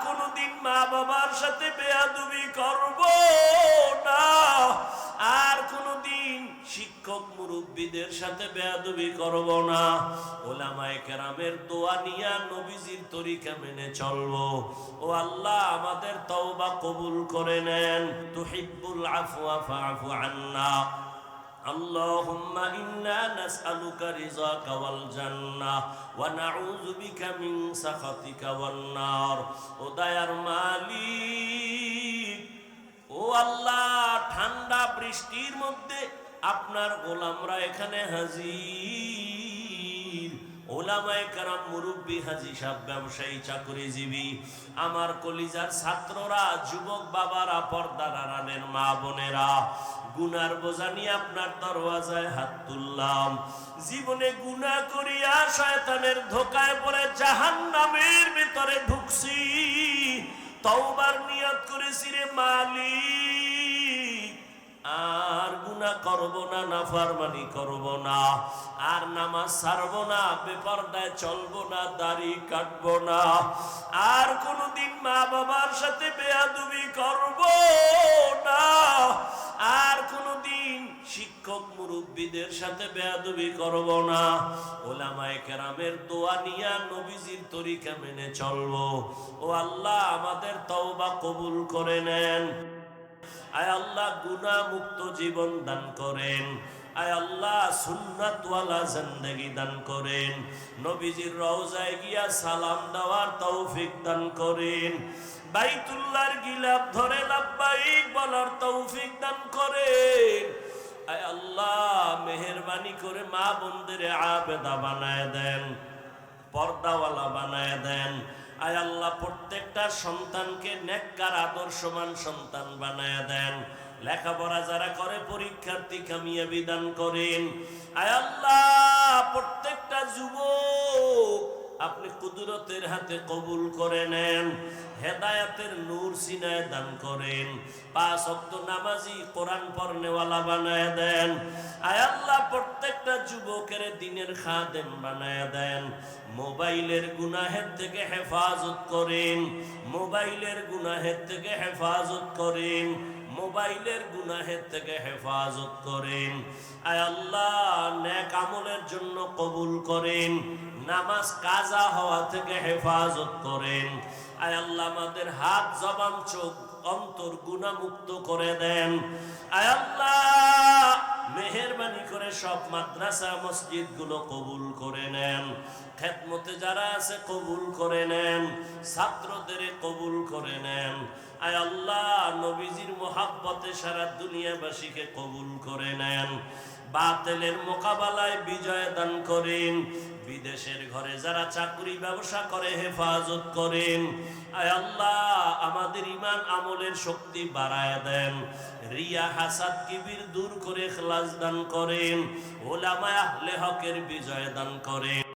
কোনোদিন মা বাবার সাথে বেয়াদবি করব না, আর কোনোদিন শিক্ষক মুরব্বীদের সাথে বেয়াদবি করব না। ওলামায়ে কেরামের দোয়া নিয়া নবীজির তরিকা মেনে চলবো। ও আল্লাহ, আমাদের তওবা কবুল করে নেন। তুহিব্বুল আফওয়া ফা'ফু আন্না। আল্লাহুম্মা ইন্না নাসআলুকা রিযাকা ওয়াল জান্নাহ ওয়া নাউযু বিকা মিন সাখাতিকা ওয়ান নার। ও দয়ার মালিক, ও আল্লাহ, ঠান্ডা বৃষ্টির মধ্যে আপনার গোলামরা এখানে হাজির। ওলামায়ে কেরাম, মুরব্বী, হাজী সাহেব, ব্যবসায়ী, চাকরিজীবী, আমার কলিজার ছাত্ররা, যুবক বাবারা, পর্দার আড়ালের মা বোনেরা, গুনার বোঝা নিয়ে আপনার দরওয়াজায় হাত তুললাম। জীবনে গুনাহ করিয়া শয়তানের ধোকায় পড়ে জাহান্নামের ভিতরে ঢুকছি। তওবার নিয়ত করেছি রে মালিক, আর গুনাহ করব না, নাফরমানি করব না, আর নামাজ ছাড়ব না, বেপরদায় চলব না, দাড়ি কাটব না, আর কোনোদিন মা বাবার সাথে বেয়াদবি করব না, আর কোনোদিন শিক্ষক মুরব্বীদের সাথে বেয়াদবি করব না। ওলামায়ে কেরামের দোয়া নিয়া নবীজির তরিকা মেনে চলবো। ও আল্লাহ, আমাদের তওবা কবুল করে নেন। আয় আল্লাহ, গুনাহ মুক্ত জীবন দান করেন। আয় আল্লাহ, সুন্নাতওয়ালা জিন্দেগি দান করেন। নবীজির রওজায় গিয়া সালাম দেওয়ার তৌফিক দান করেন। বাইতুল্লাহর গিলাফ ধরে লাব্বাইক বলার তৌফিক দান করেন। আয় আল্লাহ, মেহেরবানি করে মা বোনদের আবেদা বানায় দেন, পর্দাওয়ালা বানায় দেন। আয় আল্লাহ, প্রত্যেকটা সন্তানকে নেককার আদর্শবান সন্তান বানায় দেন। লেখাপড়া যারা করে পরীক্ষার্থী কামিয়াবি দান করেন। আয় আল্লাহ, প্রত্যেকটা যুবক আপনি কুদরতের হাতে কবুল করে নেন। হেদায়েতের নূর সিনায় দান করেন। 5 ওয়াক্ত নামাজি, কোরআন পড়নেওয়ালা বানায় দেন। আয় আল্লাহ, প্রত্যেকটা যুবকের দ্বীনের খাদেম বানায় দেন। মোবাইলের গুনাহের থেকে হেফাজত করেন, মোবাইলের গুনাহের থেকে হেফাজত করেন, মোবাইলের গুনাহের থেকে হেফাজত করেন। আয় আল্লাহ, নেক আমলের জন্য কবুল করেন। নামাজ কাজা হওয়া থেকে হেফাজত করেন। আয় আল্লাহ, আমাদের হাত, জবান, চোখ, অন্তর গুনাহমুক্ত করে দেন। আয় আল্লাহ, মেহেরবানি করে সব মাদ্রাসা মসজিদ গুলো কবুল করে নেন। খেদমতে যারা আছে কবুল করে নেন, ছাত্রদের কবুল করে নেন। আয় আল্লাহ, নবীজির মোহাব্বতে সারা দুনিয়াবাসীকে কবুল করে নেন। বাতিলের মোকাবেলায় বিজয় দান করেন। বিদেশের ঘরে যারা চাকরি ব্যবসা করে হেফাজত করেন। আয় আল্লাহ, আমাদের ঈমান আমলের শক্তি বাড়ায় দেন। রিয়া, হাসাদ, কিবির দূর করে ইখলাস দান করেন। উলামা আহলে হকের বিজয় দান করেন।